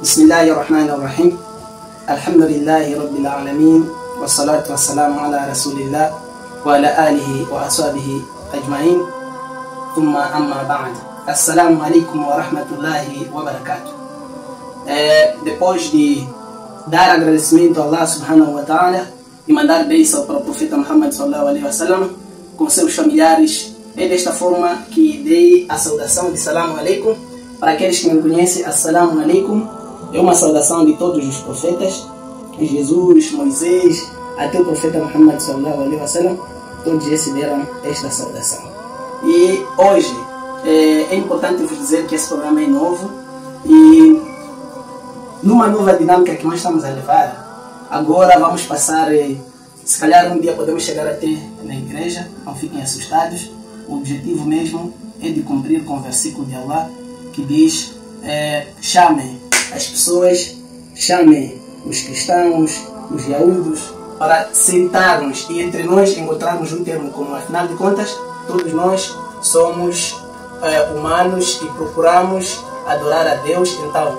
بسم الله الرحمن الرحيم الحمد لله رب العالمين والصلاة والسلام على رسول الله وعلى آله وأصحابه أجمعين ثم أما بعد السلام عليكم ورحمة الله وبركاته. Depois de dar agradecimento a Allah subhanahu wa ta'ala e mandar bênção para o profeta Muhammad sallallahu alaihi wasallam com seus familiares, é desta forma que dei a saudação de Salamu alaikum. Para aqueles que me conhecem, Assalamu alaikum é uma saudação de todos os profetas, Jesus, Moisés, até o profeta Muhammad sallallahu alaihi wasallam, todos receberam esta saudação. E hoje é importante vos dizer que esse programa é novo e numa nova dinâmica que nós estamos a levar. Agora vamos passar, se calhar um dia podemos chegar até na igreja, não fiquem assustados. O objetivo mesmo é de cumprir com o versículo de Allah que diz: chamem as pessoas, chamem os cristãos, os yaúdos, para sentarmos e entre nós encontrarmos um termo comum. Afinal de contas, todos nós somos humanos e procuramos adorar a Deus. Então,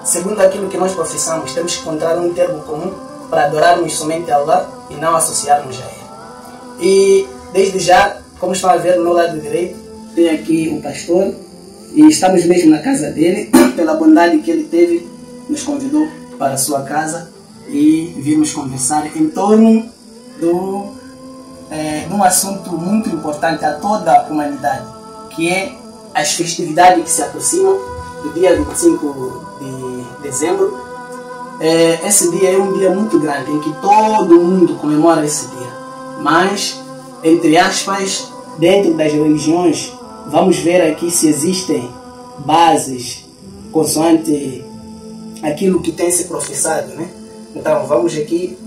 segundo aquilo que nós professamos, temos que encontrar um termo comum para adorarmos somente a Allah e não associarmos a Ele. E desde já, como estão a ver no lado direito, tem aqui o pastor e estamos mesmo na casa dele. Pela bondade que ele teve, nos convidou para a sua casa e vimos conversar em torno de um assunto muito importante a toda a humanidade, que é as festividades que se aproximam do dia 25 de dezembro. Esse dia é um dia muito grande em que todo mundo comemora esse dia, mas, entre aspas, dentro das religiões, vamos ver aqui se existem bases consoante aquilo que tem se professado, né? Então vamos aqui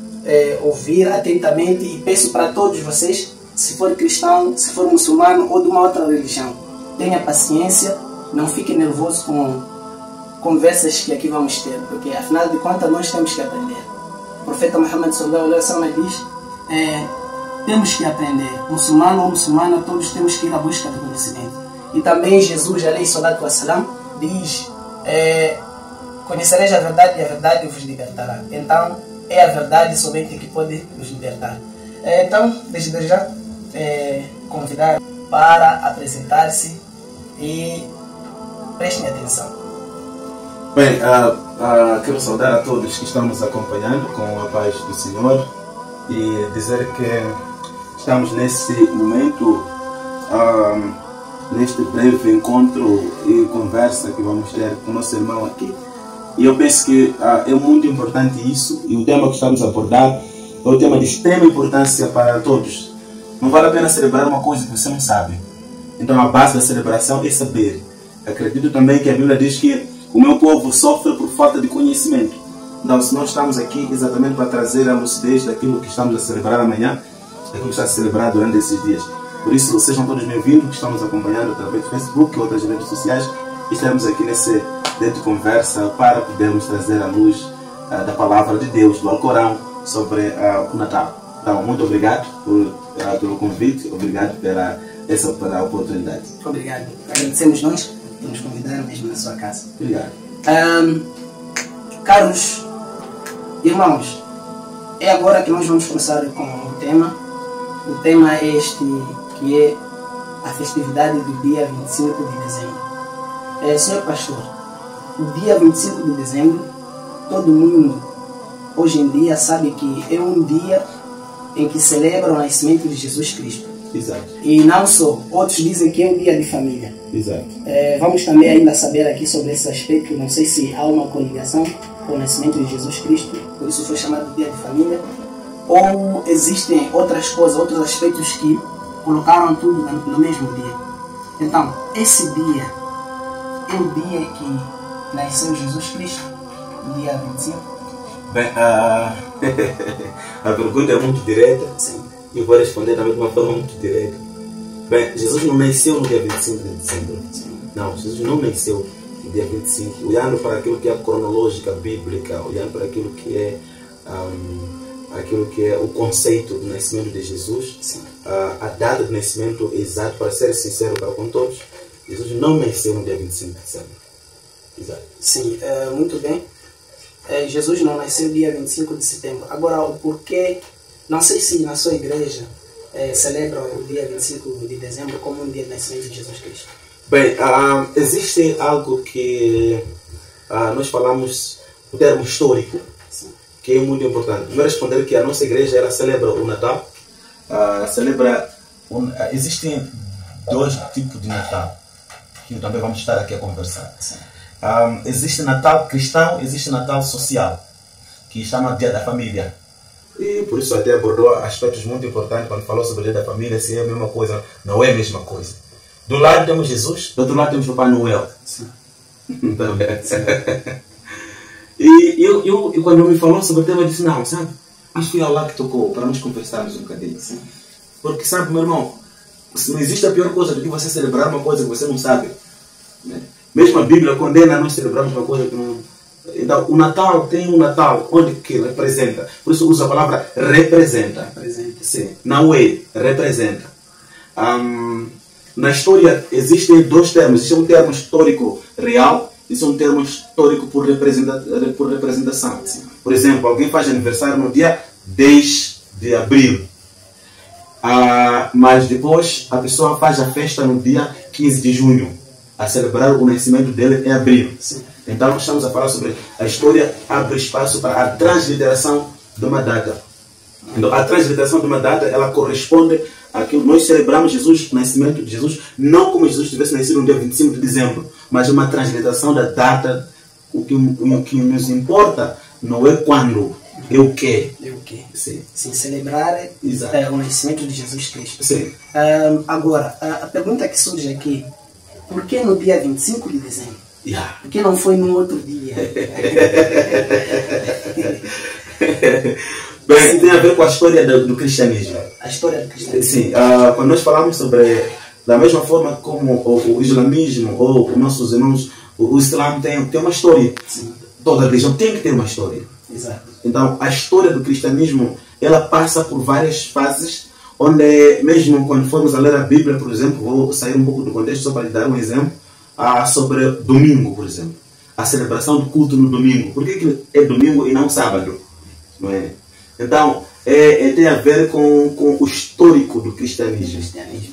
ouvir atentamente e peço para todos vocês, se for cristão, se for muçulmano ou de uma outra religião, tenha paciência, não fique nervoso com conversas que aqui vamos ter, porque afinal de contas nós temos que aprender. O profeta Muhammad sallallahu alaihi wasallam diz: temos que aprender, muçulmano ou muçulmana, todos temos que ir à busca do conhecimento. E também Jesus alaihi salatu wassalam diz: conhecereis a verdade e a verdade vos libertará. Então é a verdade somente que pode nos libertar. Então, desde já, convidar para apresentar-se e prestem atenção. Bem, quero saudar a todos que estão nos acompanhando com a paz do Senhor e dizer que estamos nesse momento, neste breve encontro e conversa que vamos ter com o nosso irmão aqui. E eu penso que é muito importante isso, e o tema que estamos a abordar é um tema de extrema importância para todos. Não vale a pena celebrar uma coisa que você não sabe. Então a base da celebração é saber. Acredito também que a Bíblia diz que o meu povo sofre por falta de conhecimento. Então, se nós estamos aqui exatamente para trazer a lucidez daquilo que estamos a celebrar amanhã, daquilo que está a celebrar durante esses dias. Por isso, vocês são todos bem-vindos, que estamos acompanhando através do Facebook e outras redes sociais. E estaremos aqui nesse dentro de conversa para podermos trazer a luz da palavra de Deus, do Alcorão, sobre o Natal. Então, muito obrigado pelo convite, obrigado pela oportunidade. Obrigado. Agradecemos nós por nos convidar mesmo na sua casa. Obrigado. Caros irmãos, é agora que nós vamos começar com o tema. O tema é este, que é a festividade do dia 25 de dezembro. Senhor pastor, o dia 25 de dezembro, todo mundo hoje em dia sabe que é um dia em que celebra o nascimento de Jesus Cristo. Exato. E não só, outros dizem que é um dia de família. Exato. Vamos também ainda saber aqui sobre esse aspecto, não sei se há uma coligação com o nascimento de Jesus Cristo, por isso foi chamado de dia de família, ou existem outras coisas, outros aspectos que colocaram tudo no mesmo dia. Então, esse dia é o dia que nasceu Jesus Cristo, o dia 25? Bem, a pergunta é muito direta. Sim. E vou responder também de uma forma muito direta. Bem, Jesus não nasceu no dia 25 de dezembro. Sim. Não, Jesus não nasceu no dia 25. Olhando para aquilo que é a cronológica bíblica, olhando para aquilo que é o conceito do nascimento de Jesus, a data de nascimento exata, para ser sincero para com todos, Jesus não nasceu no dia 25 de dezembro. Exato. Sim, muito bem. Jesus não nasceu dia 25 de setembro. Agora, o porquê, não sei se na sua igreja celebra o dia 25 de dezembro como um dia de nascimento de Jesus Cristo. Bem, existe algo que nós falamos, o termo histórico, Sim. que é muito importante. Vou responder que a nossa igreja ela celebra o Natal. Existem dois tipos de Natal, que também vamos estar aqui a conversar. Existe Natal cristão, existe Natal social, que chama Dia da Família. E por isso até abordou aspectos muito importantes quando falou sobre o Dia da Família, se é a mesma coisa, não é a mesma coisa. Do lado temos Jesus, do outro lado temos Papai Noel. Sim. E quando me falou sobre o tema, eu disse, não, sabe, acho que foi Allah que tocou para nós conversarmos um bocadinho. Sim. Porque, sabe, meu irmão, não existe a pior coisa do que você celebrar uma coisa que você não sabe. Né? Mesmo a Bíblia condena nós celebrarmos uma coisa que não... Então, o Natal tem um Natal onde que representa. Por isso usa a palavra representa. Representa. Sim. Não é, representa. Na história existem dois termos. Existe um termo histórico real e existe um termo histórico por representação. Sim. Por exemplo, alguém faz aniversário no dia 10 de abril. Mas depois a pessoa faz a festa no dia 15 de junho. A celebrar o nascimento dele em abril. Sim. Então nós estamos a falar sobre a história abre espaço para a transliteração de uma data. Então a transliteração de uma data ela corresponde a que nós celebramos Jesus, o nascimento de Jesus, não como Jesus tivesse nascido no dia 25 de dezembro, mas uma transliteração da data. O que nos importa não é quando, é o que. É o quê? Sim. Sim, celebrar o nascimento de Jesus Cristo. Sim. Agora, a pergunta que surge aqui, por que no dia 25 de dezembro? Yeah. Por que não foi no outro dia? Bem, tem a ver com a história do cristianismo. A história do cristianismo. Sim, quando nós falamos sobre, da mesma forma como o islamismo ou os nossos irmãos, o Islã tem uma história. Sim. Toda religião tem que ter uma história. Exato. Então, a história do cristianismo, ela passa por várias fases, onde mesmo quando formos a ler a Bíblia, por exemplo, vou sair um pouco do contexto só para lhe dar um exemplo, sobre domingo, por exemplo. A celebração do culto no domingo. Por que é domingo e não sábado? Não é? Então, tem a ver com o histórico do cristianismo.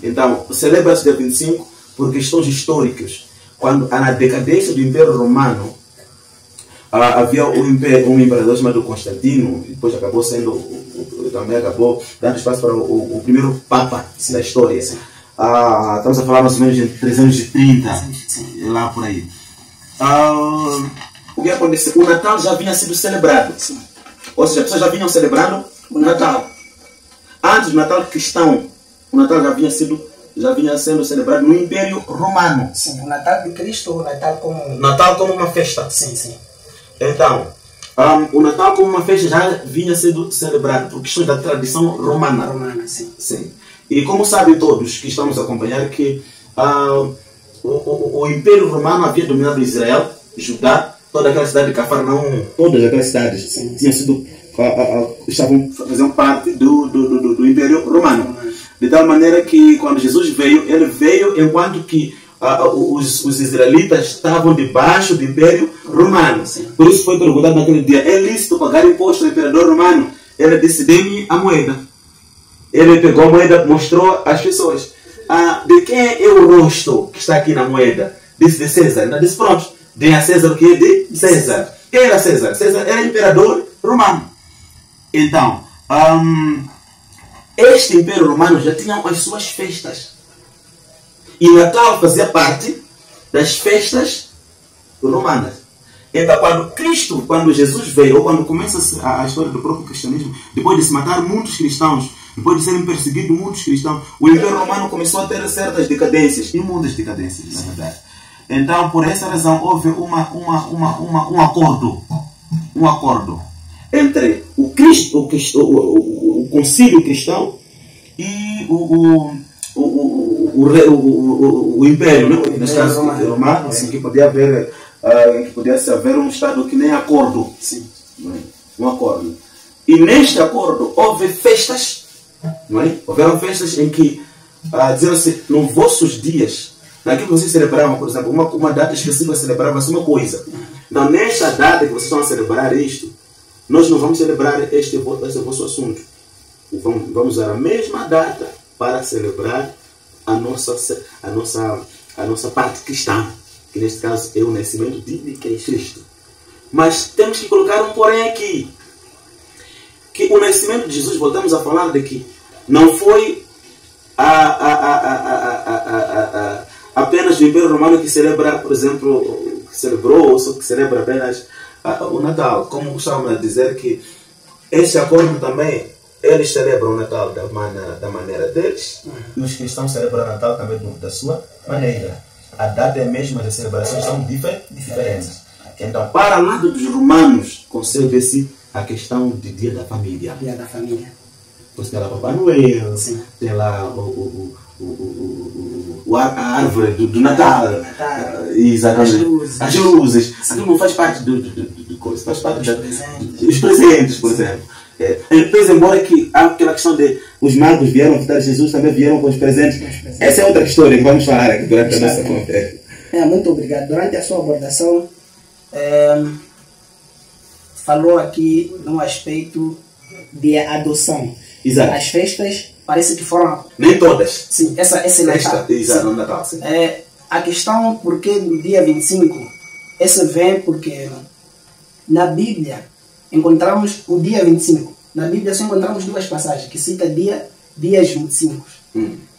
Então, celebra-se dia 25 por questões históricas. Quando, na decadência do Império Romano, havia um imperador chamado Constantino, e depois acabou sendo, também acabou dando espaço para o primeiro Papa da história. Estamos a falar mais ou menos de 330, lá por aí. O que aconteceu? O Natal já vinha sendo celebrado. Ou seja, as pessoas já vinham celebrando o Natal. Antes do Natal cristão, o Natal já vinha sendo celebrado no Império Romano. Sim, o Natal de Cristo ou o Natal como... Natal como uma festa. Sim, sim. Então, o Natal como uma festa já vinha sendo celebrado por questões da tradição romana. Romana, sim. Sim. E como sabem todos que estamos a acompanhar que o Império Romano havia dominado Israel, Judá, toda aquela cidade de Cafarnaum, todas aquelas cidades tinham sido, faziam parte do Império Romano. De tal maneira que quando Jesus veio, ele veio enquanto que os israelitas estavam debaixo do Império Romano. Por isso foi perguntado naquele dia, é lícito pagar imposto ao imperador romano? Ele disse, dê-me a moeda. Ele pegou a moeda, mostrou às pessoas. De quem é o rosto que está aqui na moeda? Disse de César. Ele disse, pronto, dê a César o que é de César. Quem era César? César era imperador romano. Então, este Império Romano já tinha as suas festas. E Natal fazia parte das festas romanas. Então, quando Jesus veio, ou quando começa a história do próprio cristianismo, depois de se matar muitos cristãos, depois de serem perseguidos muitos cristãos, o Império Romano começou a ter certas decadências, e muitas decadências, na verdade. Então, por essa razão, houve um acordo entre o concílio cristão e o Império, né? Nesse caso, romano, em que podia haver um Estado que nem acordo. Sim. Um acordo. E neste acordo houve festas, não é? Houveram festas em que diziam assim, nos vossos dias naquilo que vocês celebravam, por exemplo, uma data específica celebrava-se uma coisa. Então, nesta data que vocês estão a celebrar isto, nós não vamos celebrar esse vosso assunto. Vamos usar a mesma data para celebrar a nossa parte cristã, que neste caso é o nascimento de Cristo. Mas temos que colocar um porém aqui, que o nascimento de Jesus, voltamos a falar de que não foi apenas o Império Romano que celebra, por exemplo, que celebrou, ou que celebra apenas o Natal, como gostamos de dizer que este acordo também, eles celebram o Natal da maneira deles, e os cristãos celebram o Natal também da sua maneira. A data é a mesma, as celebrações são diferentes. Então, para lá dos romanos, concebe-se a questão de Dia da Família. Dia da Família. Pois tem lá Papai Noel, sim, tem lá a árvore do Natal, exatamente. As luzes. Aquilo não faz parte do coisa, faz parte dos presentes, por exemplo. Depois, embora que há aquela questão de os magos vieram visitar Jesus, também vieram com os presentes. Essa é outra história que vamos falar aqui durante a nossa conversa. Muito obrigado. Durante a sua abordação, falou aqui num aspecto de adoção. Exato. As festas parece que foram... Nem todas. Sim, essa é Natal. Exato, no Natal, sim. A questão, porque no dia 25, esse vem porque na Bíblia encontramos o dia 25. Na Bíblia só encontramos duas passagens que cita dias 25.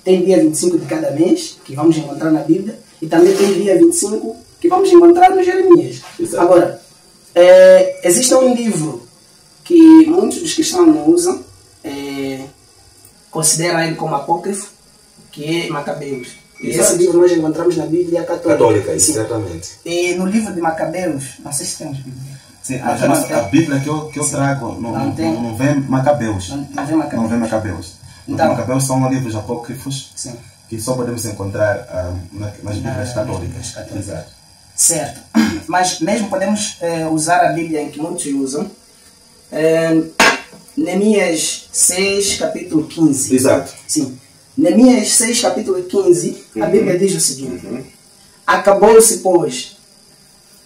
Tem dia 25 de cada mês, que vamos encontrar na Bíblia, e também tem dia 25 que vamos encontrar no Jeremias. Exato. Agora, existe um livro que muitos dos cristãos não usam, consideram ele como apócrifo, que é Macabeus. E esse livro nós encontramos na Bíblia Católica. Exatamente. E no livro de Macabeus, não sei se temos Bíblia. Sim, mas a Bíblia que eu trago não vem Macabeus. Não vem Macabeus. Então, Macabeus são livros apócrifos, sim, que só podemos encontrar nas Bíblias católicas. Exato. Certo. Mas mesmo podemos usar a Bíblia em que muitos usam. Neemias 6, capítulo 15. Exato. Sim. Neemias 6, capítulo 15, a Bíblia diz o seguinte: acabou-se, pois,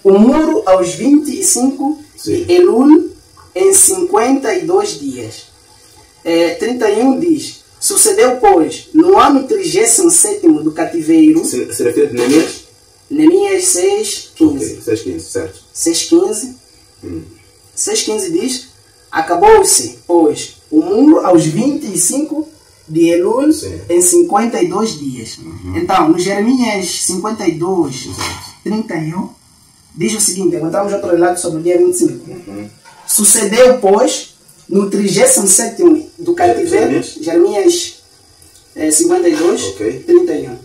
o muro aos 25 de Elul em 52 dias. 31 diz: sucedeu, pois, no ano 37º do cativeiro. Se refere a Neemias? Neemias 6, 15. Okay, 6, 15, certo. 6, 15. 6, 15 diz: acabou-se, pois, o muro aos 25 de Elul em 52 dias. Então, no Jeremias 52, 31, diz o seguinte: encontramos outro relato sobre o dia 25. Sucedeu, pois, no 37º do cativeiro, Jeremias 52, 31.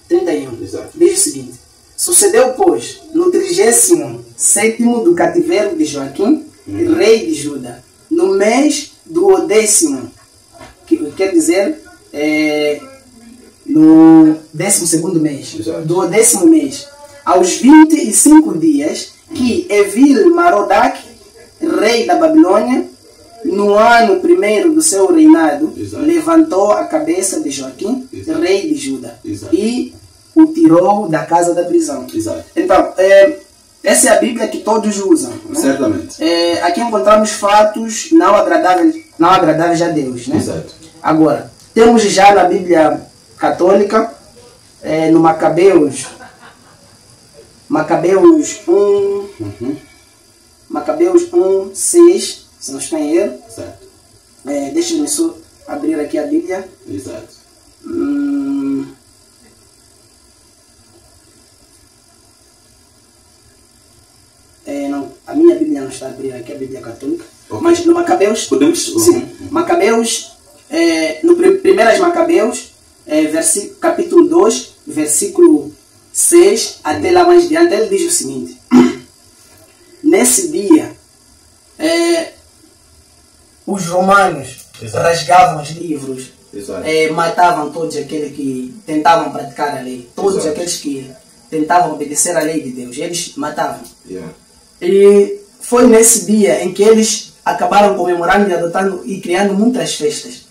31. Exato. Diz o seguinte: sucedeu, pois, no 37º do cativeiro de Joaquim, rei de Judá, no mês do 10º, que quer dizer no 12º mês, Exato. do 10º mês, aos 25 dias, que Evil-Marodac, rei da Babilônia, no ano 1º do seu reinado, Exato. levantou a cabeça de Joaquim, Exato. rei de Judá, Exato. e o tirou da casa da prisão. Exato. Então, essa é a Bíblia que todos usam, né? Certamente. Aqui encontramos fatos não agradáveis a Deus, né? Exato. Agora, temos já na Bíblia católica, no Macabeus 1, Macabeus 1, 6, se não estou em erro. Certo. Deixa-me só abrir aqui a Bíblia. Exato. Não, a minha Bíblia não está a abrir aqui, a Bíblia católica. Okay. Mas no Macabeus, podemos... sim, Macabeus, no primeiras Macabeus, capítulo 2, versículo 6, até lá mais diante, ele diz o seguinte: nesse dia, os romanos rasgavam os livros, matavam todos aqueles que tentavam praticar a lei, todos aqueles que tentavam obedecer a lei de Deus, eles matavam. E foi nesse dia em que eles acabaram comemorando e adotando e criando muitas festas.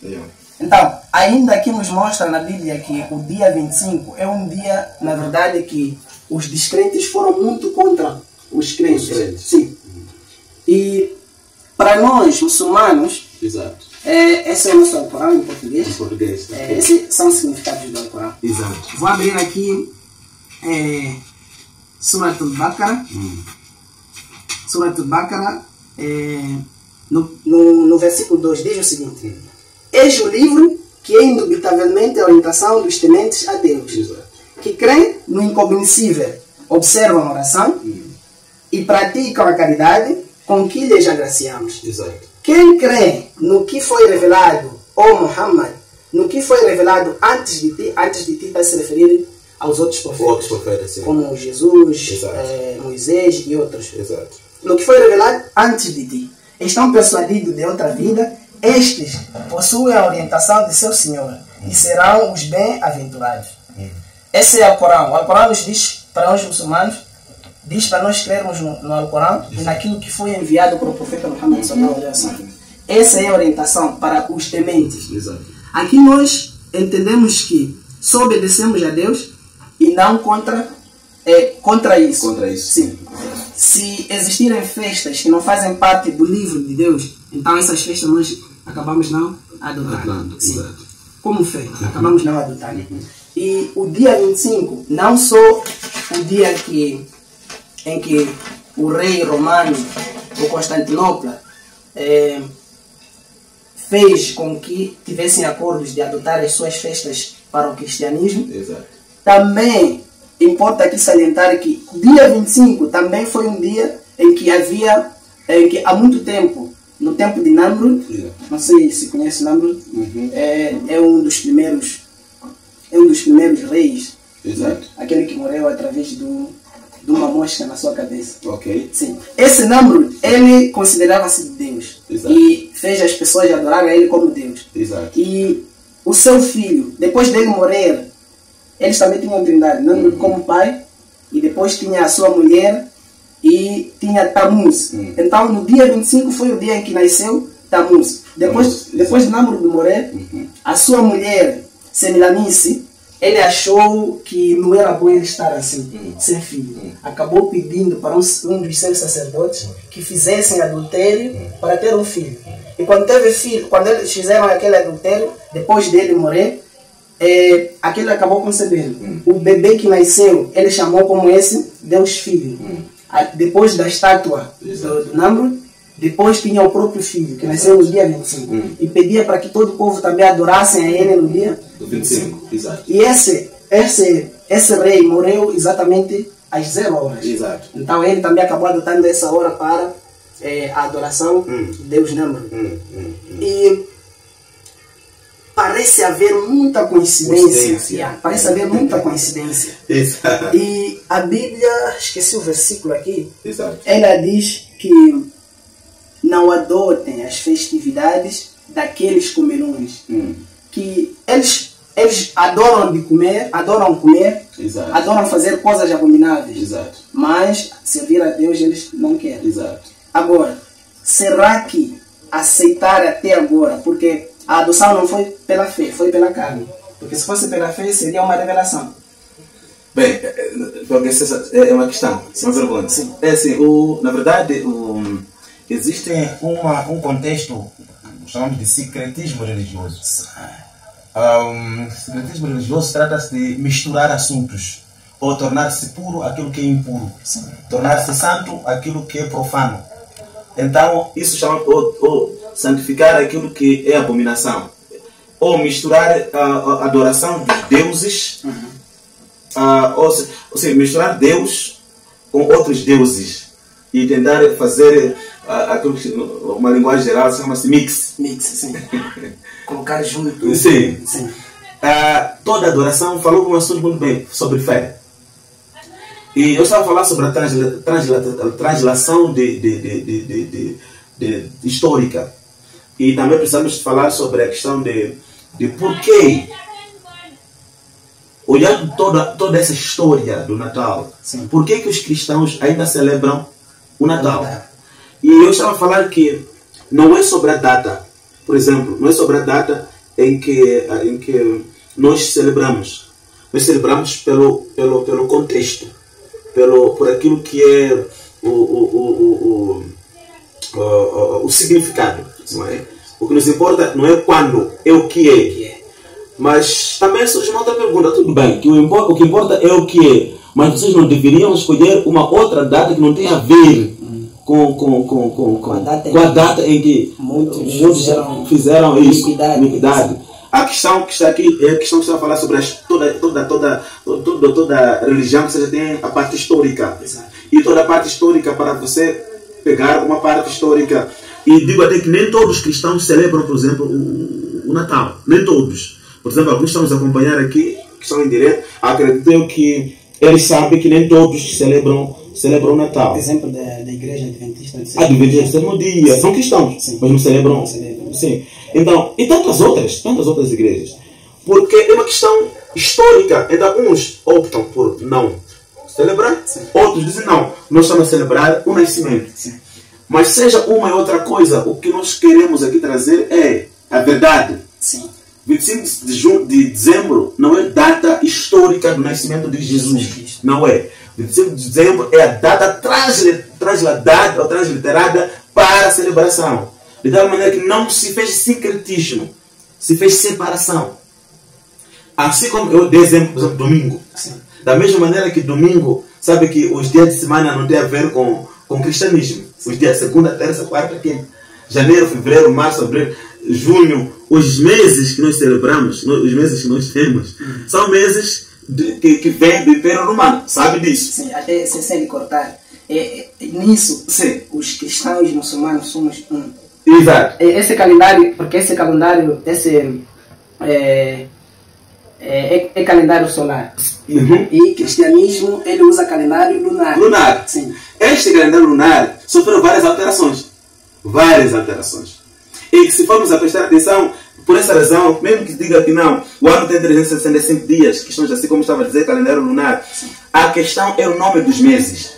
Então, ainda aqui nos mostra na Bíblia que o dia 25 é um dia, na verdade, que os descrentes foram muito contra os crentes. Sim. E para nós, muçulmanos, Exato. Esse é o nosso Alcorão em português. Em português. Esses são os significados do Alcorão. Exato. Vou abrir aqui Surat al-Baqarah. Surat al-Baqarah, no versículo 2, diz o seguinte: eis o livro que é indubitavelmente a orientação dos tementes a Deus, Exato. que creem no incognoscível, observam a oração e praticam a caridade, com que lhes agraciamos. Exato. Quem crê no que foi revelado, ó Muhammad, no que foi revelado antes de ti vai se referir aos outros profetas, sim. como Jesus, Moisés e outros. Exato. No que foi revelado antes de ti. Estão persuadidos de outra vida, estes possuem a orientação de seu Senhor e serão os bem-aventurados. Esse é o Alcorão. O Alcorão nos diz para nós muçulmanos, diz para nós crermos no Alcorão e naquilo que foi enviado para o profeta Muhammad sallallahu alaihi wasallam. Essa é a orientação para os tementes. Exato. Aqui nós entendemos que só obedecemos a Deus e não contra isso. Contra isso. Sim. Se existirem festas que não fazem parte do livro de Deus, então essas festas nós acabamos não adotando. Exato. Como fé, acabamos não adotando. E o dia 25, não só o dia em que o rei romano, o Constantinopla, fez com que tivessem acordos de adotar as suas festas para o cristianismo. Exato. Também importa aqui salientar que o dia 25 também foi um dia em que há muito tempo, no tempo de Namrud, não sei se conhece Namrud, é um dos primeiros reis. Exato. Aquele que morreu através de uma mosca na sua cabeça. Ok. Sim. Esse Namrud, ele considerava-se Deus. Exato. E fez as pessoas adorarem a ele como Deus. Exato. E o seu filho, depois dele morrer, eles também tinham uma trindade, Namrud como pai, e depois tinha a sua mulher e tinha Tammuz. Então no dia 25 foi o dia em que nasceu Tammuz. Depois de Namrud morrer, a sua mulher, Semilanice, ele achou que não era bom ele estar assim, sem filho. Acabou pedindo para um dos seus sacerdotes que fizessem adultério para ter um filho. E quando teve filho, quando eles fizeram aquele adultério, depois dele morrer, aquele acabou concebendo. O bebê que nasceu, ele chamou como esse Deus Filho. Depois da estátua do Namrud, depois tinha o próprio filho, que nasceu no dia 25. E pedia para que todo o povo também adorassem a ele no dia 25. Exato. E esse rei morreu exatamente às 0 horas. Exato. Então ele também acabou adotando essa hora para a adoração de Deus Namrud. E parece haver muita coincidência. Parece haver muita coincidência. Exato. E a Bíblia, esqueci o versículo aqui, Exato. ela diz que não adotem as festividades daqueles comelões. Que eles adoram comer, Exato. adoram fazer coisas abomináveis. Exato. Mas servir a Deus eles não querem. Exato. Agora, será que aceitar até agora, porque a adoção não foi pela fé, foi pela carne. Porque se fosse pela fé, seria uma revelação. Bem, porque essa é uma questão, uma pergunta. Sim. É assim, na verdade, existe um contexto, chamamos de secretismo religioso. Secretismo religioso trata-se de misturar assuntos, ou tornar-se puro aquilo que é impuro, tornar-se santo aquilo que é profano. Então, isso chama ou santificar aquilo que é abominação, ou misturar a adoração dos deuses, ou seja, misturar Deus com outros deuses e tentar fazer aquilo que uma linguagem geral chama-se mix. Mix, sim. Colocar junto. Sim. Toda adoração falou um assunto muito bem sobre fé. E eu estava a falar sobre a translação histórica. E também precisamos falar sobre a questão de por que, olhando toda essa história do Natal, por que os cristãos ainda celebram o Natal? E eu estava a falar que não é sobre a data. Por exemplo, não é sobre a data em que nós celebramos. Nós celebramos pelo contexto, por aquilo que é o significado. Não é? O que nos importa não é quando, é o que é. Mas também surge uma outra pergunta. Tudo bem, que o que importa é o que é. Mas vocês não deveriam escolher uma outra data que não tenha a ver com a data em que muitos fizeram isso, iniquidade. A questão que está aqui é a questão que está a falar sobre toda religião, que seja, tem a parte histórica. Exato. E toda a parte histórica, para você pegar uma parte histórica, e digo até que nem todos os cristãos celebram, por exemplo, o Natal. Nem todos. Por exemplo, alguns estamos a acompanhar aqui, que estão em direto, acredito que eles sabem que nem todos celebram o Natal. Por exemplo, da Igreja Adventista. Adventista do Sétimo Dia. São cristãos, sim, mas não celebram. Sim. Então, e tantas outras igrejas. Porque é uma questão histórica. Então, uns optam por não celebrar, sim, outros dizem não, nós estamos a celebrar o nascimento. Sim. Mas seja uma e outra coisa, o que nós queremos aqui trazer é a verdade. Sim. 25 de dezembro não é data histórica do nascimento de Jesus. Não é. 25 de dezembro é a data transladada ou transliterada para a celebração. De tal maneira que não se fez sincretismo, se fez separação. Assim como eu dei exemplo, por exemplo, domingo. Sim. Da mesma maneira que domingo, sabe que os dias de semana não tem a ver com cristianismo. Os dias segunda, terça, quarta, quinta. Janeiro, fevereiro, março, abril, junho. Os meses que nós celebramos, os meses que nós temos, são meses que vêm do Império Romano. Sabe disso? Sim, até sem cortar. Nisso, sim, os cristãos e muçulmanos somos um. Exato. Esse calendário, porque esse calendário, é calendário solar. Uhum. E o cristianismo, ele usa calendário lunar. Lunar. Sim. Este calendário lunar sofreu várias alterações. Várias alterações. E se formos a prestar atenção, por essa razão, mesmo que diga que não, o ano tem 365 dias, questões assim como estava a dizer, calendário lunar, sim, a questão é o nome dos meses.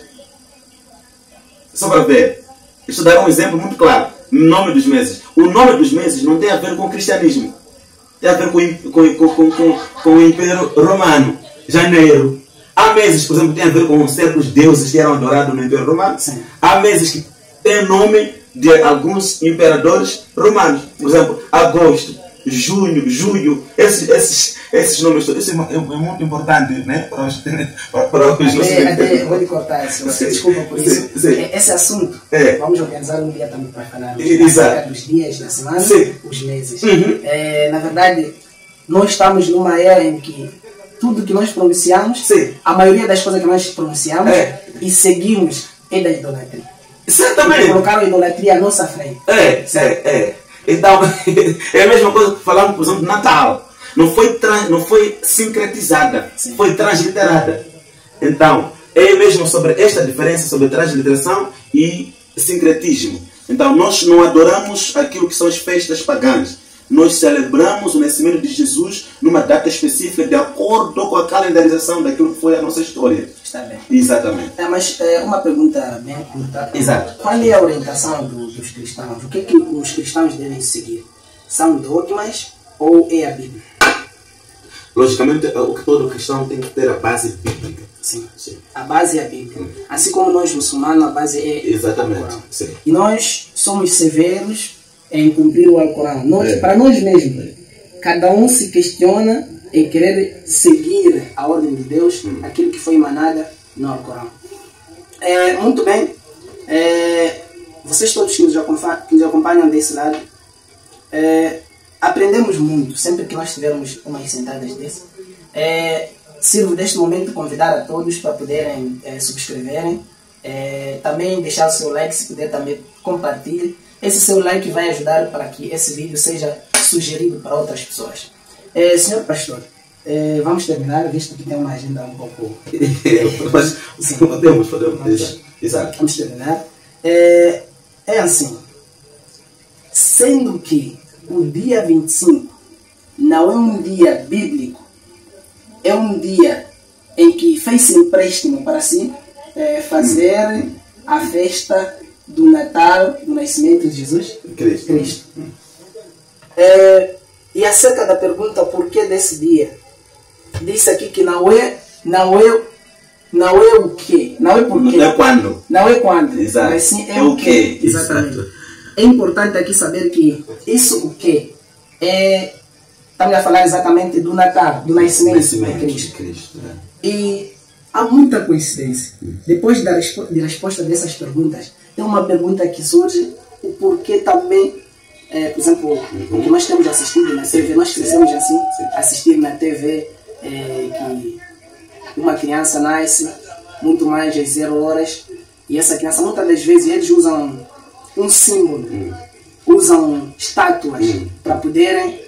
Só para ver. Deixa eu dar um exemplo muito claro. O nome dos meses. O nome dos meses não tem a ver com o cristianismo. Tem a ver com o Império Romano. Janeiro. Há meses, por exemplo, que tem a ver com certos deuses que eram adorados no Império Romano. Sim. Há meses que têm nome de alguns imperadores romanos. Por exemplo, agosto, junho, julho, esses nomes todos. Isso é muito importante, né? Para os vou lhe cortar isso. Desculpa por isso. Sim. Esse assunto, vamos organizar um dia também para falar dos dias da semana, sim, os meses. Uhum. Na verdade, nós estamos numa era em que tudo que nós pronunciamos, sim, a maioria das coisas que nós pronunciamos e seguimos é da idolatria. Exatamente. Colocaram a idolatria à nossa frente. Então, é a mesma coisa que falamos, por exemplo, Natal. Não foi sincretizada, sim, foi transliterada. Então, é mesmo sobre esta diferença sobre transliteração e sincretismo. Então, nós não adoramos aquilo que são as festas pagãs. Nós celebramos o nascimento de Jesus numa data específica de acordo com a calendarização daquilo que foi a nossa história. Está bem. Exatamente. Mas uma pergunta bem curta. Exato. Qual é a orientação dos cristãos? O que é que os cristãos devem seguir? São dogmas ou é a Bíblia? Logicamente, o que todo cristão tem que ter a base bíblica. Sim. Sim. A base é a Bíblia. Assim como nós muçulmanos, a base é exatamente, o Alcorão. Sim. E nós somos severos em cumprir o Alcorão. Para nós mesmos, cada um se questiona em querer seguir a ordem de Deus, aquilo que foi emanada no Alcorão. Muito bem. Vocês todos que nos acompanham desse lado, aprendemos muito sempre que nós tivermos umas sentadas desse. Sirvo deste momento convidar a todos para poderem subscreverem, também deixar o seu like, se puder também compartilhe. Esse seu like vai ajudar para que esse vídeo seja sugerido para outras pessoas. Senhor pastor, vamos terminar, visto que tem uma agenda um pouco... Mas podemos. Exato. Vamos terminar. Assim, sendo que o dia 25 não é um dia bíblico, é um dia em que fez empréstimo para si fazer a festa do Natal, do nascimento de Jesus Cristo. E acerca da pergunta por que desse dia, disse aqui que não é o que, não é porque. Não é quando. Não é quando, Exato. mas sim é o que. Exatamente. Exato. É importante aqui saber que isso o que é. Estamos a falar exatamente do Natal, do nascimento de Cristo. E há muita coincidência. Depois da resposta dessas perguntas, tem uma pergunta que surge, o porquê também, por exemplo, o que nós temos assistido na TV, nós crescemos assim, assistir na TV, que uma criança nasce muito mais de 0 horas, e essa criança, muitas das vezes, eles usam um símbolo, usam estátuas para poderem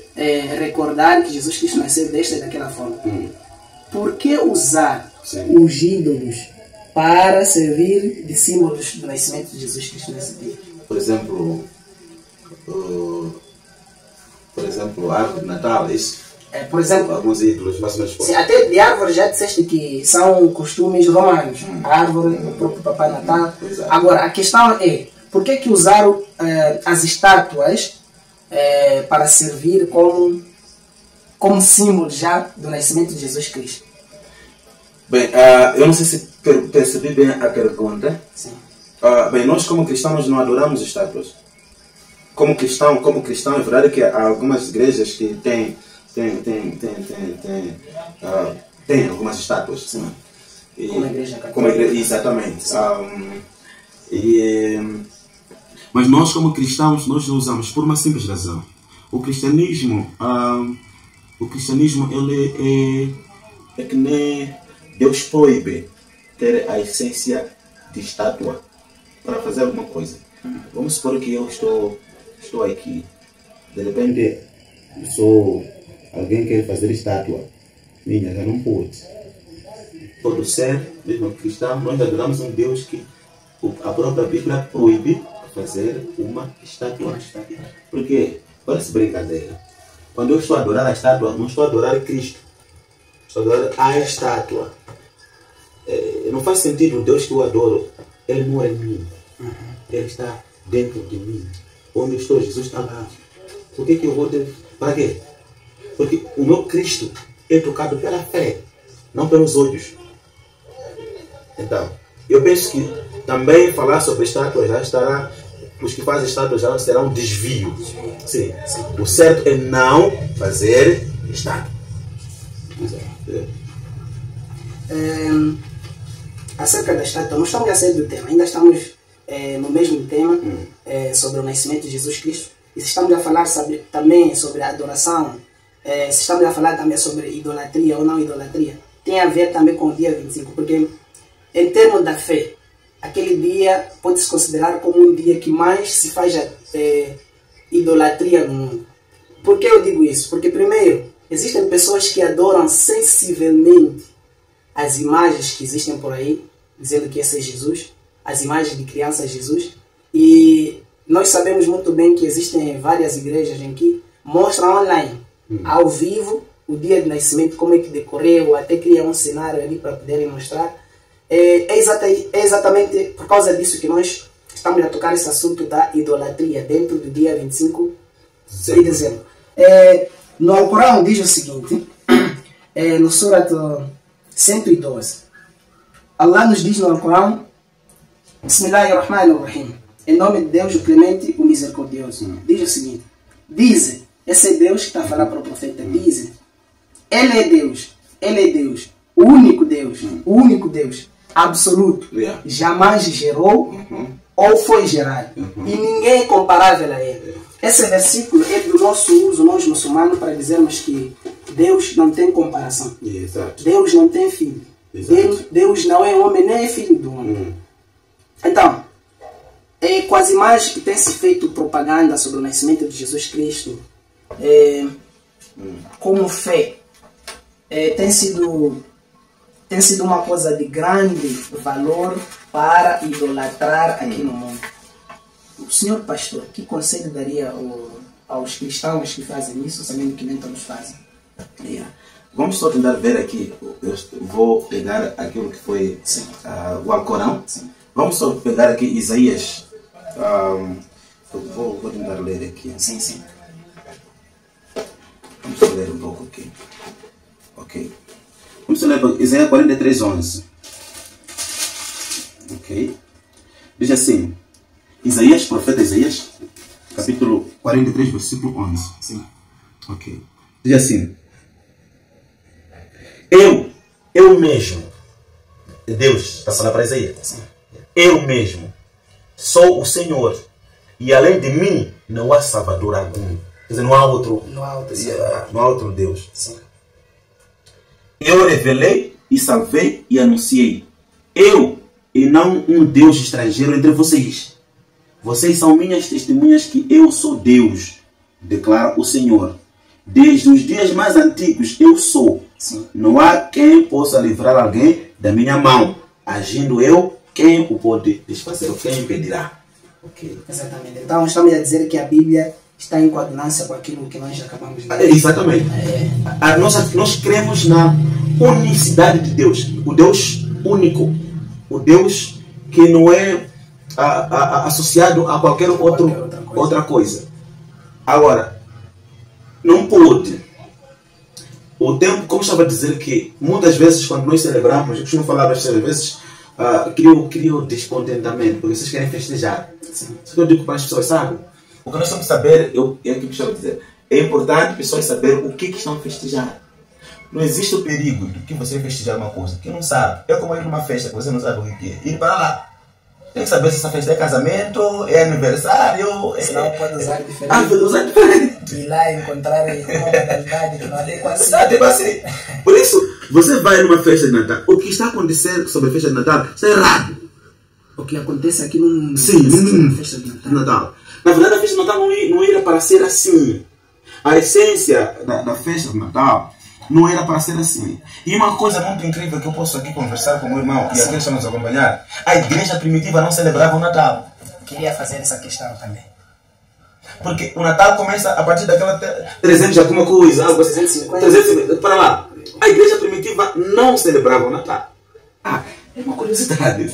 recordar que Jesus Cristo nasceu desta e daquela forma. Por que usar os ídolos para servir de símbolos do nascimento de Jesus Cristo nesse dia? Por exemplo, a árvore de Natal, isso? Por exemplo, alguns ídolos, mais ou menos. Sim, até de árvore já disseste que são costumes romanos. A árvore, o próprio Papai Natal. Agora, a questão é, por que usaram as estátuas para servir como símbolo já do nascimento de Jesus Cristo? Bem, eu não sei se percebi bem a pergunta. Sim. Bem, nós como cristãos não adoramos estátuas. Como cristão, é verdade que há algumas igrejas que têm algumas estátuas. Sim. Como a igreja católica. Exatamente. Mas nós como cristãos, nós não usamos por uma simples razão. O cristianismo, ele é que nem Deus proíbe ter a essência de estátua para fazer alguma coisa. Vamos supor que eu estou aqui, de repente alguém quer fazer estátua minha, já não pode. Todo ser, mesmo cristão, nós adoramos um Deus que a própria Bíblia proíbe fazer uma estátua. Porque, parece brincadeira, quando eu estou a adorar a estátua, não estou a adorar Cristo, estou a adorar a estátua. Não faz sentido o Deus que eu adoro, Ele mora em mim, Ele está dentro de mim. Onde eu estou, Jesus está lá. Por que eu vou ter... Para quê? Porque o meu Cristo é tocado pela fé, não pelos olhos. Então, eu penso que também falar sobre estátuas já estará... Os que fazem estátuas já será um desvio. Sim. O certo é não fazer estátua. Acerca da estátua, não estamos a sair do tema, ainda estamos no mesmo tema sobre o nascimento de Jesus Cristo. E se estamos a falar também sobre a adoração, se estamos a falar também sobre idolatria ou não idolatria, tem a ver também com o dia 25, porque em termos da fé, aquele dia pode-se considerar como um dia que mais se faz idolatria no mundo. Por que eu digo isso? Porque primeiro, existem pessoas que adoram sensivelmente as imagens que existem por aí, dizendo que esse é Jesus, as imagens de criança Jesus, e nós sabemos muito bem que existem várias igrejas em que mostram online, ao vivo, o dia de nascimento, como é que decorreu, até criam um cenário ali para poderem mostrar. É exatamente por causa disso que nós estamos a tocar esse assunto da idolatria dentro do dia 25 de dezembro. No Alcorão diz o seguinte, no Surat 112, Allah nos diz no Alcorão, Bismillahirrahmanirrahim, em nome de Deus, o clemente, o misericordioso. Diz o seguinte, diz, esse é Deus que está a falar para o profeta, diz, Ele é Deus, o único Deus, absoluto, jamais gerou ou foi gerado, e ninguém é comparável a Ele. Esse versículo é do nosso uso, nós muçulmanos, para dizermos que Deus não tem comparação. Exato. Deus não tem filho. Deus não é homem, nem é filho do homem. Então, com as imagens que tem se feito propaganda sobre o nascimento de Jesus Cristo, como fé, tem sido uma coisa de grande valor para idolatrar aqui no mundo. O senhor pastor, que conselho daria aos cristãos que fazem isso, sabendo que nem todos fazem? Vamos só tentar ver aqui. Eu vou pegar aquilo que foi o Alcorão. Sim. Vamos só pegar aqui Isaías. Vou tentar ler aqui. Sim. Ok. Vamos ler para Isaías 43, 11. Ok. Diz assim. Isaías, profeta Isaías, capítulo 43, versículo 11. Sim. Ok. Diz assim. Eu mesmo, Deus está falando para Isaías. Sim. Eu mesmo sou o Senhor e além de mim não há salvador algum. Quer dizer, não há outro Deus. Sim. Eu revelei e salvei e anunciei. Eu e não um Deus estrangeiro entre vocês. Vocês são minhas testemunhas que eu sou Deus, declara o Senhor. Desde os dias mais antigos eu sou. Sim. Não há quem possa livrar alguém da minha mão. Agindo eu, quem o pode desfazer? Quem impedirá? Okay. Exatamente. Então estamos a dizer que a Bíblia está em coordenância com aquilo que nós acabamos de ler. Exatamente. Nós cremos na unicidade de Deus. O Deus único. O Deus que não é associado a qualquer outra coisa. Agora, não pode. O tempo, como estava a dizer, que muitas vezes quando nós celebramos, eu costumo falar bastante vezes, crio descontentamento, porque vocês querem festejar. Sim. Isso que eu digo para as pessoas, sabe? O que nós temos que saber, é aquilo que eu estava a dizer, é importante as pessoas saberem o que estão a festejar. Não existe o perigo de que você festejar uma coisa que não sabe. É como ir numa festa que você não sabe o que é. Ir para lá. Tem que saber se essa festa é casamento, é aniversário. Senão pode usar diferente. Pode usar diferente. E lá encontrar uma modalidade que não adequa assim. Assim. Por isso, você vai numa festa de Natal. O que está acontecendo sobre a festa de Natal está errado. O que acontece aqui num festa de Natal. Na verdade, a festa de Natal não era para ser assim. A essência da festa de Natal não era para ser assim. E uma coisa muito incrível que eu posso aqui conversar com o meu irmão e aqueles que estão nos acompanhar, a igreja primitiva não celebrava o Natal. Queria fazer essa questão também. Porque o Natal começa a partir daquela 300 e alguma coisa, algo assim, 350, para lá. A igreja primitiva não celebrava o Natal. É uma curiosidade.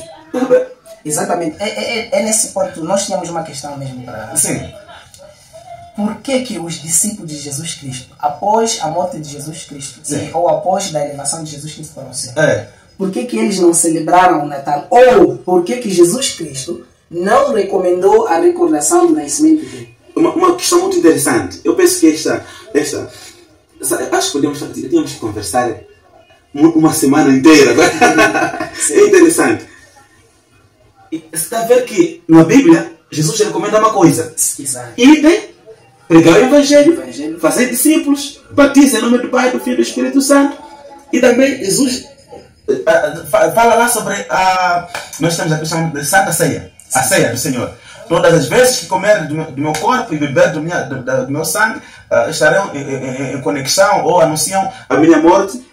Exatamente. É nesse ponto, nós tínhamos uma questão mesmo para... Sim. Por que os discípulos de Jesus Cristo, após a morte de Jesus Cristo, ou após a elevação de Jesus Cristo para o céu, por que eles não celebraram o Natal? Ou por que Jesus Cristo não recomendou a recordação do nascimento dele? Uma questão muito interessante. Eu penso que acho que tínhamos que conversar uma semana inteira. É interessante. Você está a ver que na Bíblia Jesus recomenda uma coisa. Exato. Idem, pregar o Evangelho, fazer discípulos, batizar em nome do Pai, do Filho e do Espírito Santo. E também Jesus fala lá sobre nós temos a questão da Santa Ceia, a ceia do Senhor. Todas as vezes que comer do meu corpo e beber do meu sangue, estarão em conexão ou anunciam a minha morte.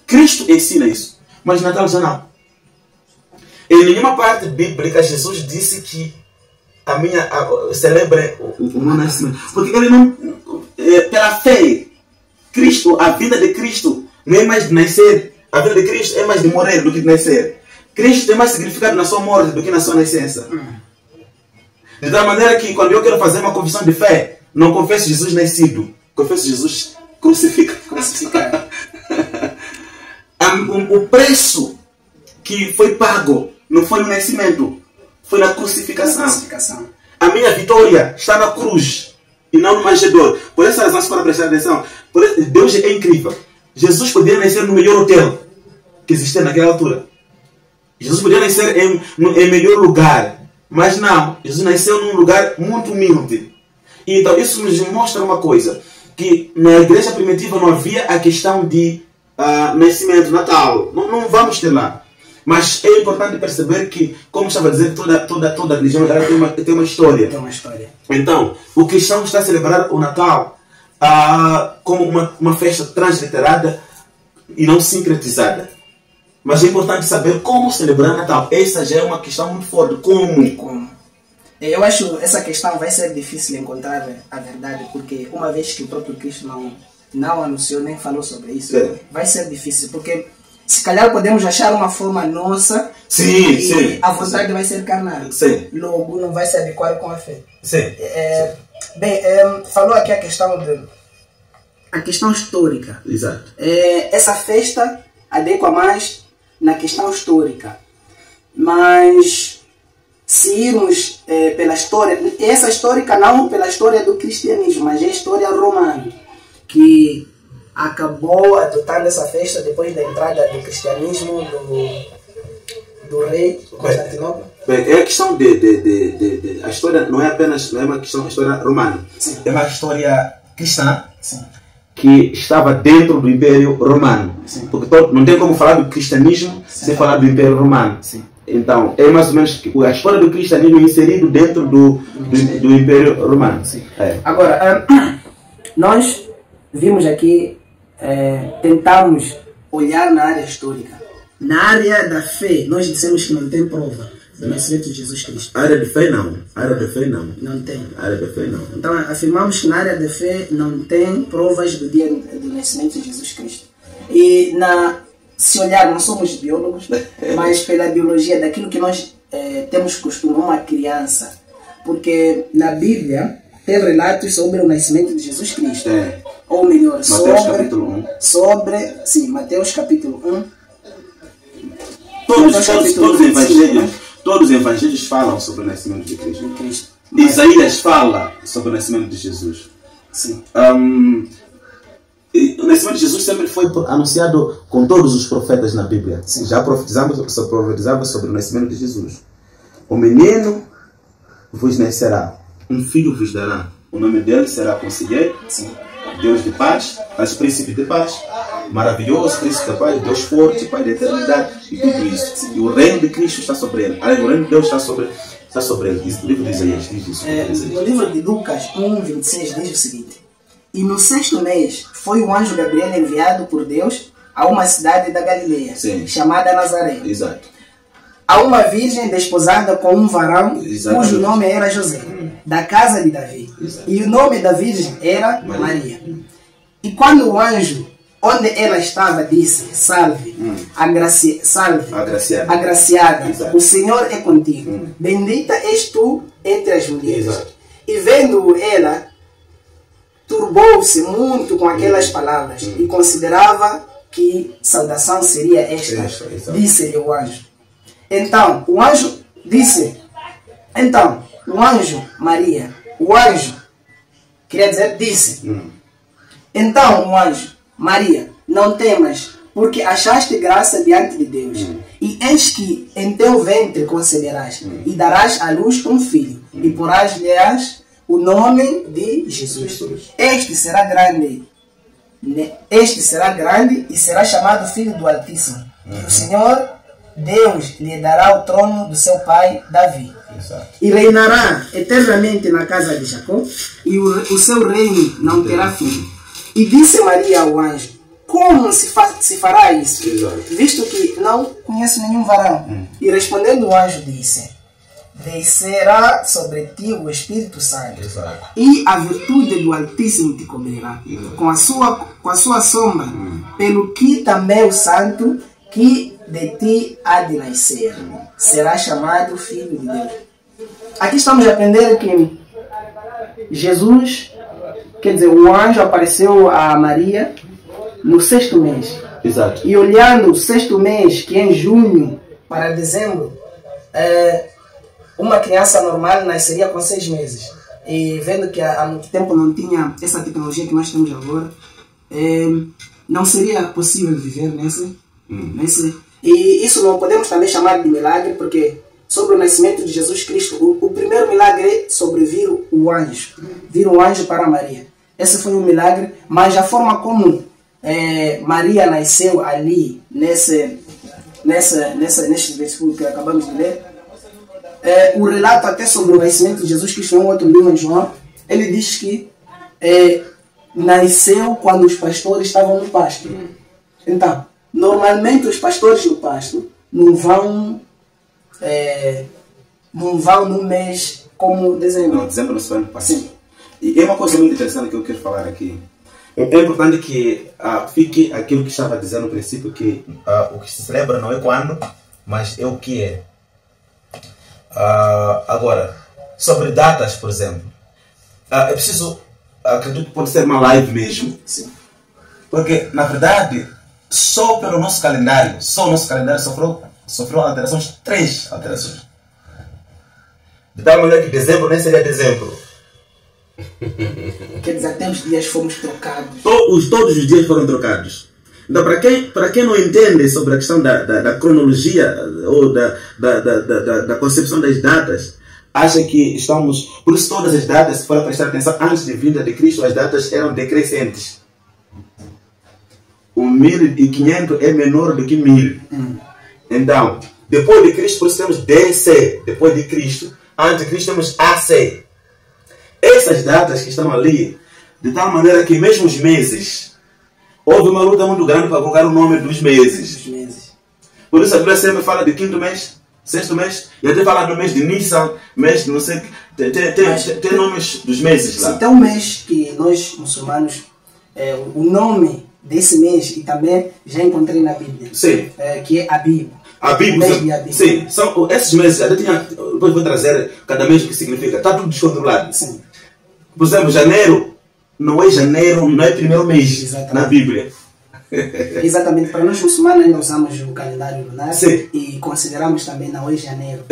Cristo ensina isso. Mas Natal já não. Em nenhuma parte bíblica Jesus disse que celebre o meu nascimento. Porque ele não, pela fé, Cristo, a vida de Cristo não é mais de nascer. A vida de Cristo é mais de morrer do que de nascer. Cristo tem mais significado na sua morte do que na sua nascença. De tal maneira que quando eu quero fazer uma confissão de fé, não confesso Jesus nascido, confesso Jesus crucificado. O preço que foi pago não foi no nascimento, foi na crucificação. A minha vitória está na cruz e não no manjedor. Por essa razão, se for prestar atenção, Deus é incrível. Jesus poderia nascer no melhor hotel que existia naquela altura. Jesus poderia nascer em melhor lugar. Mas não, Jesus nasceu num lugar muito humilde. Então isso nos mostra uma coisa, que na igreja primitiva não havia a questão de nascimento, Natal. Não vamos ter lá. Mas é importante perceber que, como estava a dizer, toda religião tem uma história. Tem uma história. Então, o cristão está a celebrar o Natal como uma festa transliterada e não sincretizada. Mas é importante saber como celebrar Natal. Essa já é uma questão muito forte. Como? Eu acho que essa questão vai ser difícil encontrar a verdade, porque uma vez que o próprio Cristo não anunciou nem falou sobre isso, vai ser difícil, porque se calhar podemos achar uma forma nossa e a vontade vai ser carnal. Logo não vai se adequar com a fé. Falou aqui a questão de a questão histórica. Exato. Essa festa adequa mais na questão histórica. Mas se irmos pela história, essa histórica não pela história do cristianismo, mas é a história romana, que acabou adotando essa festa depois da entrada do cristianismo do rei Constantinopla. É a questão a história não é uma questão de história romana. Sim. É uma história cristã. Sim. Que estava dentro do Império Romano. Sim. Porque não tem como falar do cristianismo sem falar do Império Romano. Sim. Então, é mais ou menos a história do cristianismo inserido dentro do Império Romano. Sim. Agora, nós vimos aqui, tentamos olhar na área histórica. Na área da fé, nós dissemos que não tem prova do nascimento de Jesus Cristo. A área de fé não. A área de fé não. Não tem. A área de fé não. Então, afirmamos que na área da fé não tem provas do dia do nascimento de Jesus Cristo. E se olhar, não somos biólogos, mas pela biologia daquilo que nós temos costume, uma criança. Porque na Bíblia tem relatos sobre o nascimento de Jesus Cristo. Ou melhor, Mateus capítulo 1. Mateus capítulo 1. Todos os evangelhos falam sobre o nascimento de Cristo. Isaías fala sobre o nascimento de Jesus. Sim. O nascimento de Jesus sempre foi anunciado com todos os profetas na Bíblia. Sim. Já profetizava sobre o nascimento de Jesus. O menino vos nascerá, um filho vos dará. O nome dele será Conselheiro, Deus de paz, príncipe de paz, maravilhoso, príncipe de paz, Deus forte, Pai da eternidade e tudo isso. E o reino de Cristo está sobre ele. O reino de Deus está sobre ele. O livro de Isaías diz isso. No livro de Lucas 1:26 diz o seguinte: e no 6º mês foi o anjo Gabriel enviado por Deus a uma cidade da Galileia, chamada Nazaré. Exato. A uma virgem desposada com um varão, cujo nome era José, da casa de Davi. Exato. E o nome da virgem era Maria. E quando o anjo, onde ela estava, disse: salve, agraciada, Exato. o Senhor é contigo. Bendita és tu entre as mulheres. Exato. E vendo ela, turbou-se muito com aquelas palavras e considerava que saudação seria esta. Disse-lhe o anjo. Então, o anjo, Maria, o anjo, queria dizer, disse. Então, o anjo, Maria, não temas, porque achaste graça diante de Deus. E eis que em teu ventre conceberás, e darás à luz um filho, e porás-lhe-ás o nome de Jesus. Este será grande e será chamado Filho do Altíssimo. E o Senhor Deus lhe dará o trono do seu pai Davi. Exato. E reinará eternamente na casa de Jacó, e o seu reino não terá fim. E disse Maria ao anjo: como se fará isso? Exato. Visto que não conheço nenhum varão. E respondendo o anjo disse: descerá sobre ti o Espírito Santo. Exato. E a virtude do Altíssimo te cobrirá com a sua sombra, pelo que também o santo que de ti há de nascer será chamado Filho de Deus. Aqui estamos a aprender que Jesus, quer dizer, o anjo apareceu a Maria no 6º mês. Exato. E olhando o 6º mês, que é em junho para dezembro, uma criança normal nasceria com 6 meses. E vendo que há muito tempo não tinha essa tecnologia que nós temos agora, não seria possível viver nesse. E isso não podemos também chamar de milagre, porque sobre o nascimento de Jesus Cristo, o primeiro milagre é sobre vir o anjo para Maria. Esse foi um milagre, mas a forma como Maria nasceu ali, nesse versículo que acabamos de ler, o relato até sobre o nascimento de Jesus Cristo, em um outro livro em João, ele diz que nasceu quando os pastores estavam no pasto. Então, normalmente os pastores no pasto não vão no mês como dezembro. Não, dezembro não se vai no pasto. Sim. E é uma coisa muito interessante que eu quero falar aqui. É importante que fique aquilo que estava dizendo no princípio, que o que se celebra não é quando, mas é o que é. Agora, sobre datas, por exemplo, é preciso, acredito que pode ser uma live mesmo, Sim. Porque, na verdade, só pelo nosso calendário, sofreu alterações, 3 alterações. De tal maneira que dezembro nem seria dezembro. Quer dizer, até os dias fomos trocados. Todos os dias foram trocados. Então, para quem não entende sobre a questão da cronologia ou da concepção das datas, acha que estamos... Por isso todas as datas, se for prestar atenção, antes de vinda de Cristo, as datas eram decrescentes. O 1500 é menor do que 1000. Então, depois de Cristo, por isso temos DC, depois de Cristo. Antes de Cristo temos AC. Essas datas que estão ali, de tal maneira que mesmo os meses, houve uma luta muito grande para colocar o nome dos meses. Por isso a Bíblia sempre fala de 5º mês, 6º mês, e até fala do mês de Nissan, mês de não sei, tem nomes dos meses lá. Tem um mês que nós muçulmanos, o nome desse mês, e também já encontrei na Bíblia, sim. Que é Abib. Abib, sim, são esses meses, até depois vou trazer cada mês o que significa, está tudo descontrolado. Sim. Por exemplo, janeiro não é primeiro mês. Exatamente. Na Bíblia. Exatamente, para nós muçulmanos ainda usamos o calendário lunar. Sim. E consideramos também não é janeiro.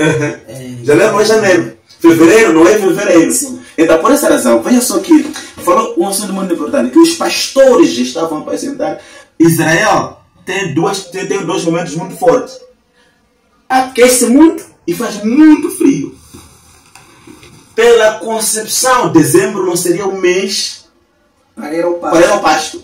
Janeiro não é janeiro, fevereiro não é fevereiro. Sim. Então, por essa razão, veja só que falou um assunto muito importante, que os pastores estavam a apresentar. Israel tem dois momentos muito fortes. Aquece muito e faz muito frio. Pela concepção, dezembro não seria um mês para ir ao pasto.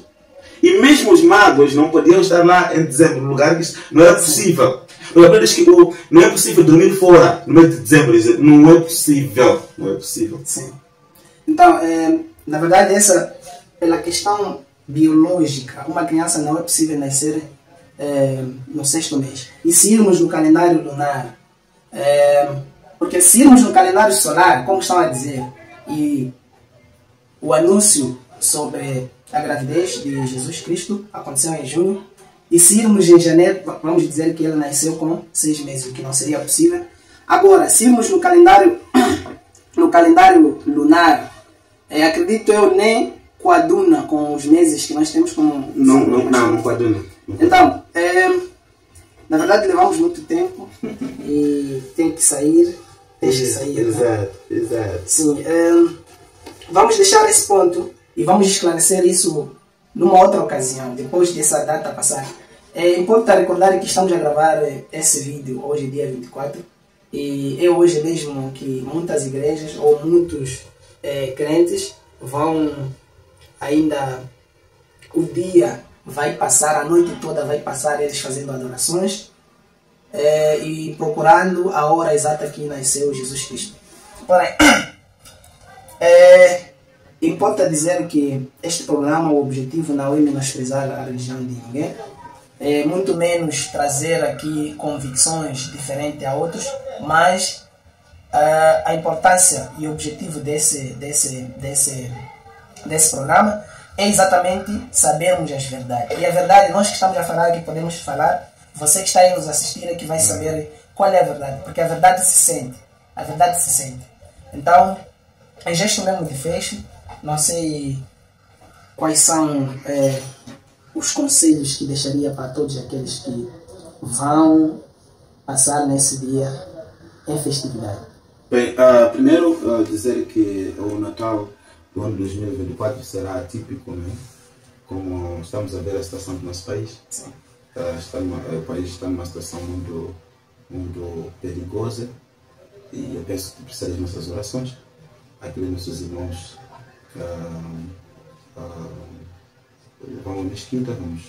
E mesmo os magos não podiam estar lá em dezembro, no lugar que não era possível. O Bíblia diz que não é possível dormir fora no mês de dezembro. Não é possível. Não é possível. Sim. Então, na verdade, pela questão biológica, uma criança não é possível nascer no 6º mês. E se irmos no calendário lunar, porque se irmos no calendário solar, como estão a dizer, e o anúncio sobre a gravidez de Jesus Cristo aconteceu em junho, e se irmos em janeiro, vamos dizer que ele nasceu com 6 meses, o que não seria possível. Agora, se irmos no calendário lunar, acredito eu, nem coaduna com os meses que nós temos como... Não coaduna. Então, na verdade levamos muito tempo e tem que sair, deixa sair. Exato. Sim, vamos deixar esse ponto e vamos esclarecer isso numa outra ocasião, depois dessa data passar. Importa recordar que estamos a gravar esse vídeo hoje, dia 24, e é hoje mesmo que muitas igrejas ou muitos crentes vão ainda, o dia vai passar, a noite toda vai passar eles fazendo adorações e procurando a hora exata que nasceu Jesus Cristo. Porém, importa dizer que este programa, o objetivo não é menosprezar a religião de ninguém, muito menos trazer aqui convicções diferentes a outros, mas a importância e o objetivo desse programa é exatamente sabermos as verdades. E a verdade, nós que estamos a falar, que podemos falar, você que está aí nos assistir é que vai saber qual é a verdade, porque a verdade se sente. A verdade se sente. Então, em gesto mesmo de fecho, não sei quais são os conselhos que deixaria para todos aqueles que vão passar nesse dia em festividade. Bem, primeiro dizer que o Natal do ano 2024 será atípico, né? Como estamos a ver a situação do nosso país. Sim. O país está numa situação muito, muito perigosa e eu penso que precisa das nossas orações. Aqueles nossos irmãos vamos à mesquita, vamos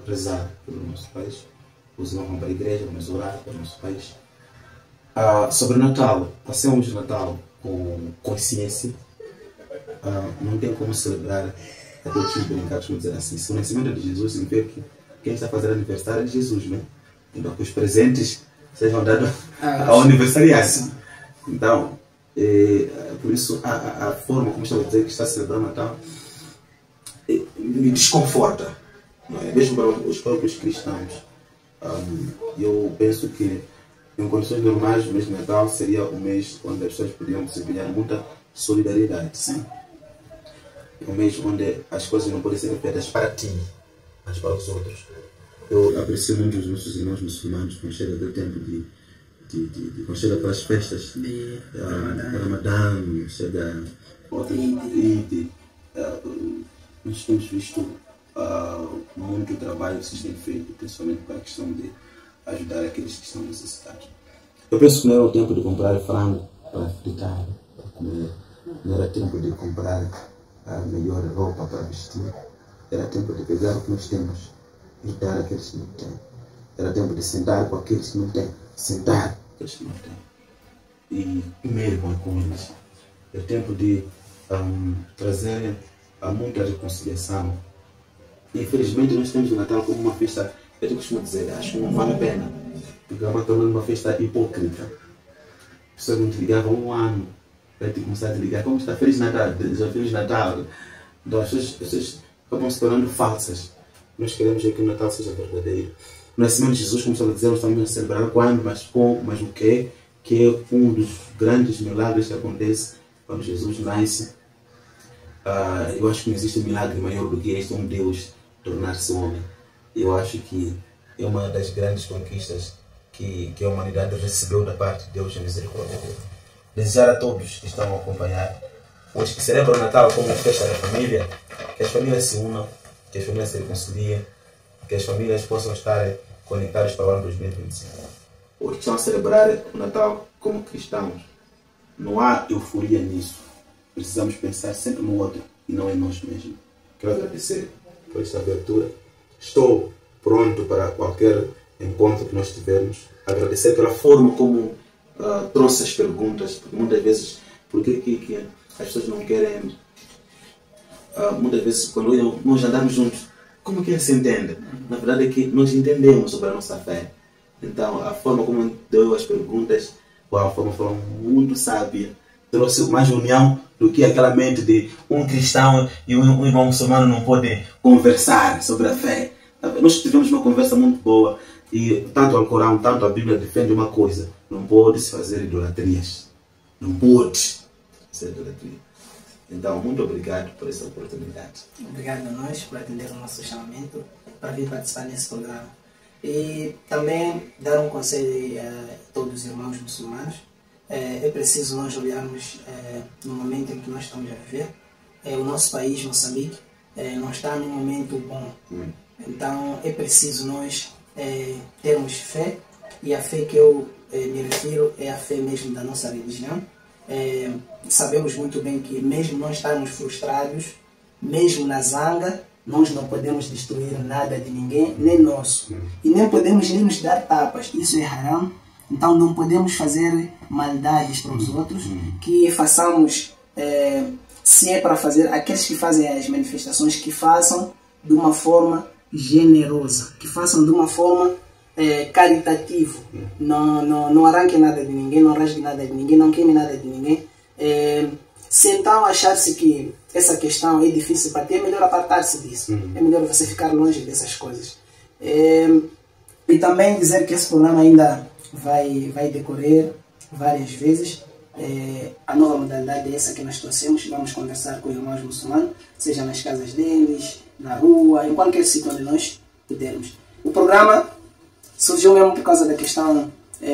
rezar pelo nosso país. Os irmãos vão para a igreja, vamos orar pelo nosso país. Sobre o Natal, passemos o Natal com consciência. Não tem como celebrar aquele tipo de brincados, vamos dizer assim. Se o nascimento de Jesus significa que quem está fazendo aniversário é Jesus, né? Então que os presentes sejam dados ao aniversariante. Então, por isso a forma como estava a dizer que está celebrando o Natal me desconforta, não é? Mesmo para os próprios cristãos. Eu penso que em condições normais o mês de Natal seria um mês onde as pessoas podiam desempenhar muita solidariedade. Sim. É um mês onde as coisas não podem ser feitas para ti, mas para os outros. Eu aprecio muito os nossos irmãos muçulmanos quando chega aquele tempo quando chega aquelas festas de Ramadã, chega Eid. Nós temos visto muito trabalho que se tem feito, principalmente para a questão de ajudar aqueles que estão necessitados. Eu penso que não era o tempo de comprar frango para fritar, para comer. Não era tempo de comprar a melhor roupa para vestir. Era tempo de pegar o que nós temos e dar àqueles que não têm. Era tempo de sentar com aqueles que não têm. Sentar com aqueles que não têm. E comer com eles. É tempo de trazer muita reconciliação. Infelizmente nós temos o Natal como uma festa, eu costumo dizer, acho que não vale a pena, porque é uma festa hipócrita. As pessoas não te ligavam um ano para te começar a te ligar, como está? Feliz Natal, já Feliz Natal. Então as pessoas acabam se tornando falsas. Nós queremos que o Natal seja verdadeiro. O nascimento de Jesus, como estava a dizer, nós estamos a celebrar quando, mas como, mas o que é um dos grandes milagres que acontece quando Jesus nasce. Eu acho que não existe um milagre maior do que este, um Deus tornar-se homem. Eu acho que é uma das grandes conquistas que a humanidade recebeu da parte de Deus e misericórdia dele. Desejar a todos que estão a acompanhar, os que celebram o Natal como festa da família, que as famílias se unam, que as famílias se reconciliem, que as famílias possam estar conectadas para o ano 2025. Os que estão a celebrar o Natal como cristãos, não há euforia nisso. Precisamos pensar sempre no outro e não em nós mesmos. Quero agradecer por esta abertura. Estou pronto para qualquer encontro que nós tivermos. Agradecer pela forma como trouxe as perguntas, porque muitas vezes, porque que as pessoas não querem, muitas vezes quando nós andamos juntos, como que se entende? Na verdade é que nós entendemos sobre a nossa fé. Então a forma como deu as perguntas foi uma forma muito sábia, trouxe mais união do que aquela mente de um cristão e um irmão muçulmano não podem conversar sobre a fé. Nós tivemos uma conversa muito boa e tanto o Corão, tanto a Bíblia defende uma coisa: não pode se fazer idolatrias. Não pode ser idolatria. Então, muito obrigado por essa oportunidade. Obrigado a nós por atender o nosso chamamento para vir participar nesse programa. E também dar um conselho a todos os irmãos muçulmanos. É preciso nós olharmos no momento em que nós estamos a viver. O nosso país, Moçambique, não está num momento bom. Então é preciso nós termos fé, e a fé que eu me refiro é a fé mesmo da nossa religião. Sabemos muito bem que mesmo nós estarmos frustrados, mesmo na zanga, nós não podemos destruir nada de ninguém, nem nosso. E nem podemos nem nos dar tapas, isso é haram. Então não podemos fazer maldades para os outros, que façamos, se é para fazer, aqueles que fazem as manifestações, que façam de uma forma generosa, que façam de uma forma caritativa. Não arranquem nada de ninguém, não rasguem nada de ninguém, não queimem nada de ninguém. Se então achar-se que essa questão é difícil para ti, é melhor apartar-se disso. É melhor você ficar longe dessas coisas. E também dizer que esse programa ainda vai decorrer várias vezes. A nova modalidade é essa que nós trouxemos. Vamos conversar com irmãos muçulmanos, seja nas casas deles, na rua, em qualquer sítio onde nós pudermos. O programa surgiu mesmo por causa da questão.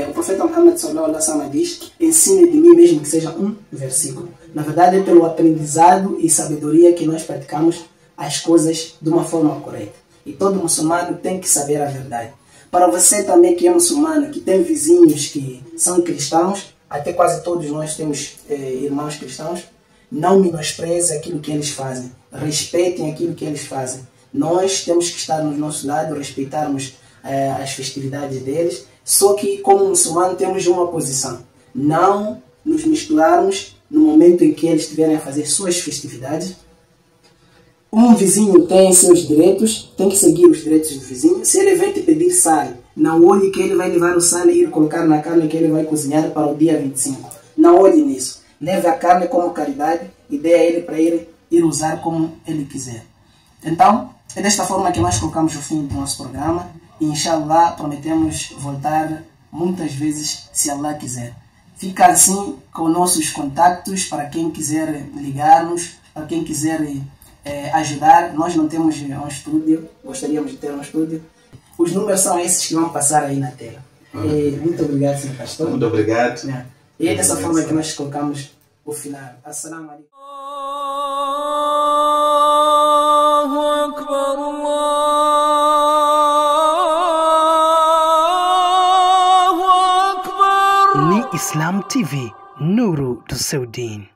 O profeta Muhammad sallallahu alaihi wasallam diz: ensine de mim mesmo que seja um versículo. Na verdade é pelo aprendizado e sabedoria que nós praticamos as coisas de uma forma correta. E todo muçulmano tem que saber a verdade. Para você também que é muçulmano, que tem vizinhos que são cristãos, até quase todos nós temos irmãos cristãos, não menospreze aquilo que eles fazem. Respeitem aquilo que eles fazem. Nós temos que estar no nosso lado, respeitarmos as festividades deles. Só que como muçulmano temos uma posição: não nos misturarmos no momento em que eles estiverem a fazer suas festividades. Um vizinho tem seus direitos, tem que seguir os direitos do vizinho. Se ele vem te pedir sal, não olhe que ele vai levar o sal e ir colocar na carne que ele vai cozinhar para o dia 25. Não olhe nisso. Leve a carne como caridade e dê a ele para ele ir usar como ele quiser. Então, é desta forma que nós colocamos o fim do nosso programa. E, inshallah, prometemos voltar muitas vezes, se Allah quiser. Fica assim com nossos contactos para quem quiser ligar-nos para quem quiser ajudar. Nós não temos um estúdio, gostaríamos de ter um estúdio. Os números são esses que vão passar aí na tela. Muito obrigado, Sr. Pastor. Muito obrigado. E é dessa forma que nós colocamos o final. Assalamu alaikum. Ni Islam TV, nuru do seu din.